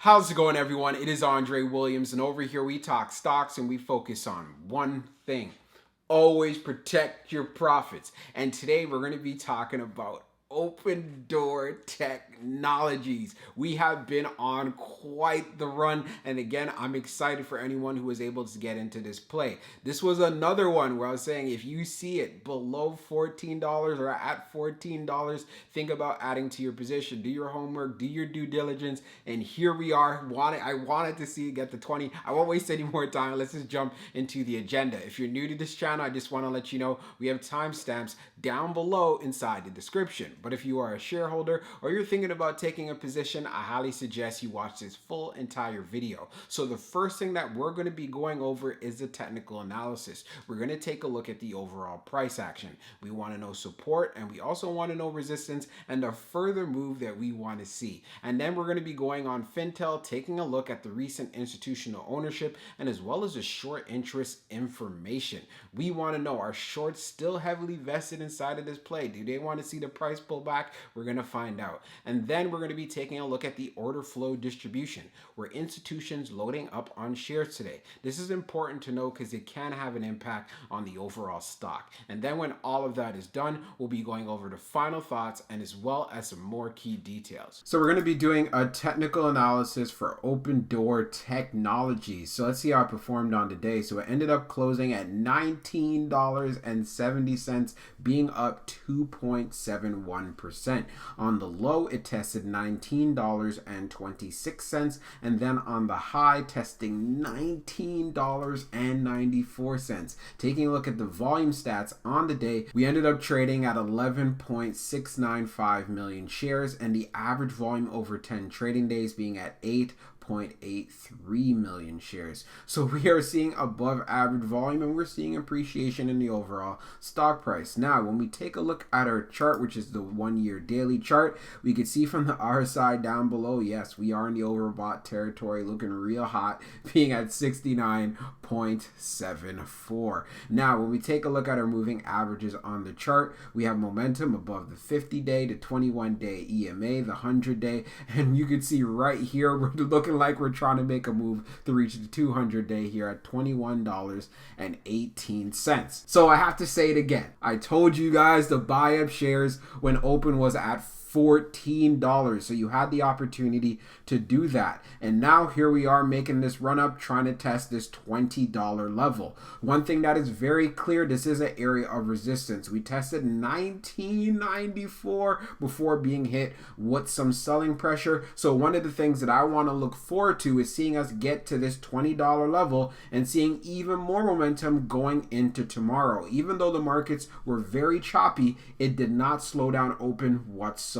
How's it going, everyone? It is Andre Williams, and over here we talk stocks and we focus on one thing. Always protect your profits. And today we're going to be talking about Opendoor Technologies. We have been on quite the run, and again, I'm excited for anyone who was able to get into this play. This was another one where I was saying if you see it below $14 or at $14, think about adding to your position. Do your homework, do your due diligence, and here we are. I wanted to see it get to 20. I won't waste any more time. Let's just jump into the agenda. If you're new to this channel, I just want to let you know we have timestamps down below inside the description. But if you are a shareholder or you're thinking about taking a position, I highly suggest you watch this full entire video. So the first thing that we're going to be going over is the technical analysis. We're going to take a look at the overall price action. We want to know support, and we also want to know resistance and the further move that we want to see. And then we're going to be going on Fintel, taking a look at the recent institutional ownership and as well as the short interest information. We want to know, are shorts still heavily vested inside of this play? Do they want to see the price pull back? We're going to find out. And then we're going to be taking a look at the order flow distribution, where institutions loading up on shares today. This is important to know because it can have an impact on the overall stock. And then when all of that is done, we'll be going over the final thoughts and as well as some more key details. So we're going to be doing a technical analysis for Opendoor Technologies. So let's see how it performed on today. So it ended up closing at $19.70, being up 2.71%. On the low, it tested $19.26, and then on the high, testing $19.94. Taking a look at the volume stats on the day, we ended up trading at 11.695 million shares, and the average volume over 10 trading days being at 8.83 million shares. So we are seeing above average volume, and we're seeing appreciation in the overall stock price. Now, when we take a look at our chart, which is the 1-year daily chart, we can see from the RSI down below, yes, we are in the overbought territory, looking real hot, being at 69.74. Now, when we take a look at our moving averages on the chart, we have momentum above the 50-day, the 21-day EMA, the 100-day, and you can see right here, we're looking like we're trying to make a move to reach the 200-day here at $21.18. So I have to say it again. I told you guys to buy up shares when open was at $14. So you had the opportunity to do that. And now here we are making this run up, trying to test this $20 level. One thing that is very clear, this is an area of resistance. We tested $19.94 before being hit with some selling pressure. So one of the things that I want to look forward to is seeing us get to this $20 level and seeing even more momentum going into tomorrow. Even though the markets were very choppy, it did not slow down open whatsoever.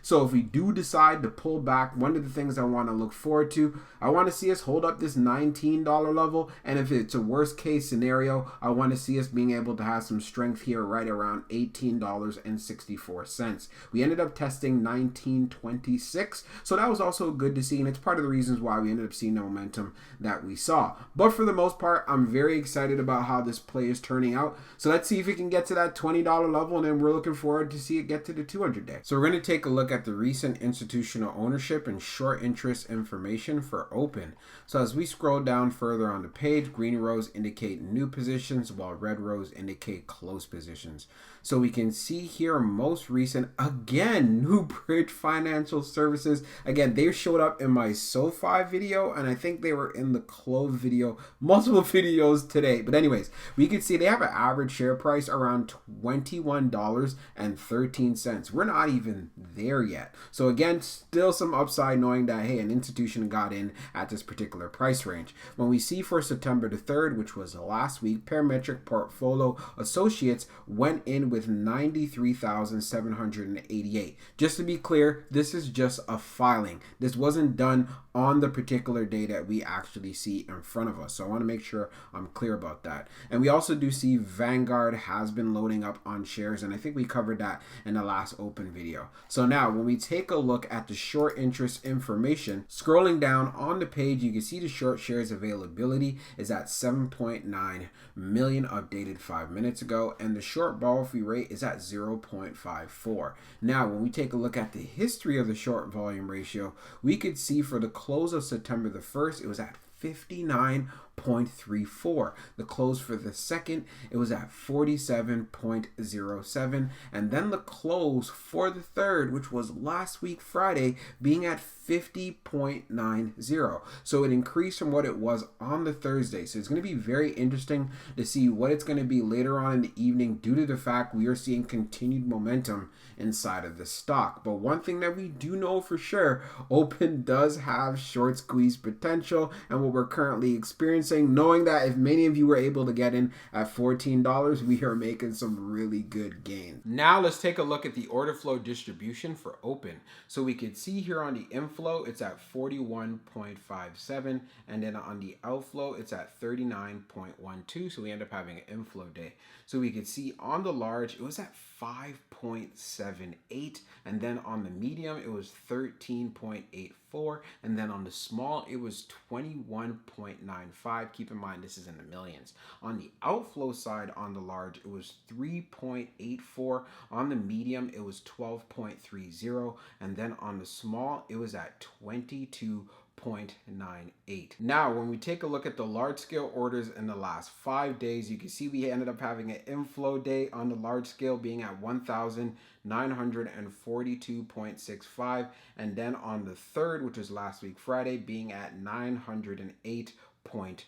So if we do decide to pull back, one of the things I want to look forward to, I want to see us hold up this $19 level, and if it's a worst case scenario, I want to see us being able to have some strength here right around $18.64. We ended up testing $19.26, so that was also good to see, and it's part of the reasons why we ended up seeing the momentum that we saw. But for the most part, I'm very excited about how this play is turning out. So let's see if we can get to that $20 level, and then we're looking forward to see it get to the 200-day. So we're going to take a look at the recent institutional ownership and short interest information for open. So as we scroll down further on the page, green rows indicate new positions while red rows indicate closed positions. So we can see here most recent, again, Newbridge Financial Services. Again, they showed up in my SoFi video, and I think they were in the closed video, multiple videos today. But anyways, we can see they have an average share price around $21.13. We're not even there yet. So again, still some upside knowing that, hey, an institution got in at this particular price range. When we see for September the 3rd, which was last week, Parametric Portfolio Associates went in with 93,788. Just to be clear, this is just a filing. This wasn't done on the particular day that we actually see in front of us. So I want to make sure I'm clear about that. And we also do see Vanguard has been loading up on shares, and I think we covered that in the last open video. video. So now when we take a look at the short interest information, scrolling down on the page, you can see the short shares availability is at 7.9 million updated 5 minutes ago, and the short borrow fee rate is at 0.54. Now when we take a look at the history of the short volume ratio, we could see for the close of September the 1st, it was at 59.34. The close for the second, it was at 47.07, and then the close for the third, which was last week Friday, being at 50.90. So it increased from what it was on the Thursday. So it's going to be very interesting to see what it's going to be later on in the evening, due to the fact we are seeing continued momentum inside of the stock. But one thing that we do know for sure, Open does have short squeeze potential, and what we're currently experiencing, knowing that if many of you were able to get in at $14, we are making some really good gains. Now let's take a look at the order flow distribution for Open. So we could see here on the inflow, it's at 41.57, and then on the outflow, it's at 39.12. So we end up having an inflow day. So we could see on the large, it was at 5.78, and then on the medium, it was 13.84, and then on the small, it was 21.95. Keep in mind, this is in the millions. On the outflow side, on the large, it was 3.84. On the medium, it was 12.30, and then on the small, it was at 22.98. Now, when we take a look at the large scale orders in the last 5 days, you can see we ended up having an inflow day on the large scale being at 1,942.65, and then on the third, which was last week Friday, being at 908.2.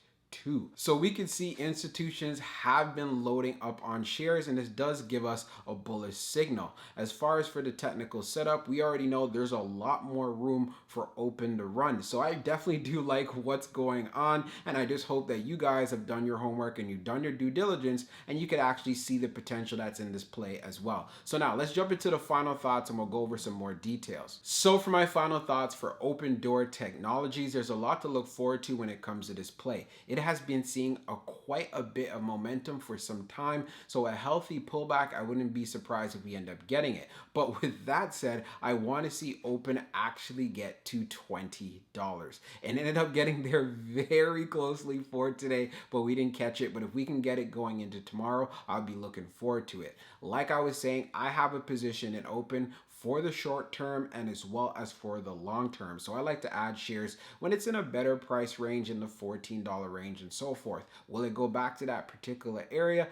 So we can see institutions have been loading up on shares, and this does give us a bullish signal. As far as for the technical setup, we already know there's a lot more room for Open to run. So I definitely do like what's going on, and I just hope that you guys have done your homework and you've done your due diligence, and you could actually see the potential that's in this play as well. So now let's jump into the final thoughts, and we'll go over some more details. So for my final thoughts for Opendoor Technologies, there's a lot to look forward to when it comes to this play. It has been seeing quite a bit of momentum for some time, so a healthy pullback, I wouldn't be surprised if we end up getting it. But with that said, I want to see Open actually get to $20, and it ended up getting there very closely for today, but we didn't catch it. But if we can get it going into tomorrow, I'll be looking forward to it. Like I was saying, I have a position in Open for the short term and as well as for the long term. So I like to add shares when it's in a better price range, in the $14 range and so forth. Will it go back to that particular area?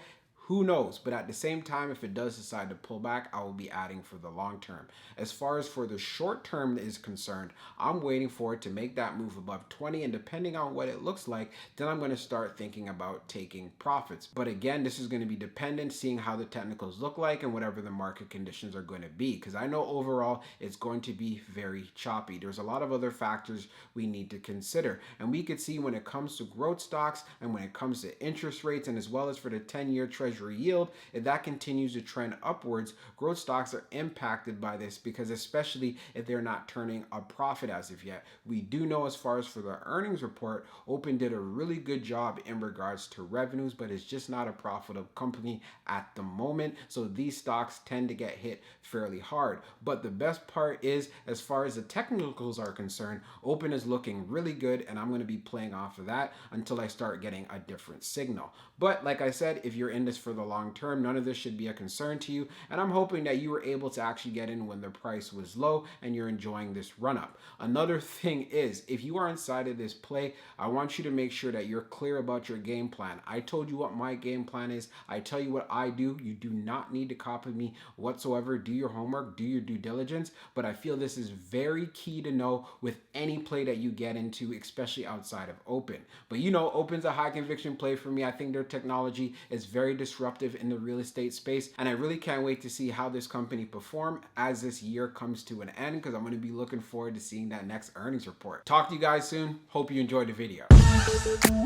Who knows? But at the same time, if it does decide to pull back, I will be adding for the long term. As far as for the short term is concerned, I'm waiting for it to make that move above 20, and depending on what it looks like, then I'm going to start thinking about taking profits. But again, this is going to be dependent, seeing how the technicals look like and whatever the market conditions are going to be, because I know overall it's going to be very choppy. There's a lot of other factors we need to consider, and we could see when it comes to growth stocks and when it comes to interest rates, and as well as for the 10-year treasury yield, if that continues to trend upwards, growth stocks are impacted by this, because especially if they're not turning a profit as of yet. We do know, as far as for the earnings report, Open did a really good job in regards to revenues, but it's just not a profitable company at the moment, so these stocks tend to get hit fairly hard. But the best part is, as far as the technicals are concerned, Open is looking really good, and I'm going to be playing off of that until I start getting a different signal. But like I said, if you're in this for the long term, none of this should be a concern to you, and I'm hoping that you were able to actually get in when the price was low and you're enjoying this run up. Another thing is, if you are inside of this play, I want you to make sure that you're clear about your game plan. I told you what my game plan is. I tell you what I do. You do not need to copy me whatsoever. Do your homework, do your due diligence, but I feel this is very key to know with any play that you get into, especially outside of Open. But you know, Open's a high conviction play for me. I think their technology is very disruptive in the real estate space, and I really can't wait to see how this company perform as this year comes to an end, because I'm going to be looking forward to seeing that next earnings report. Talk to you guys soon. Hope you enjoyed the video.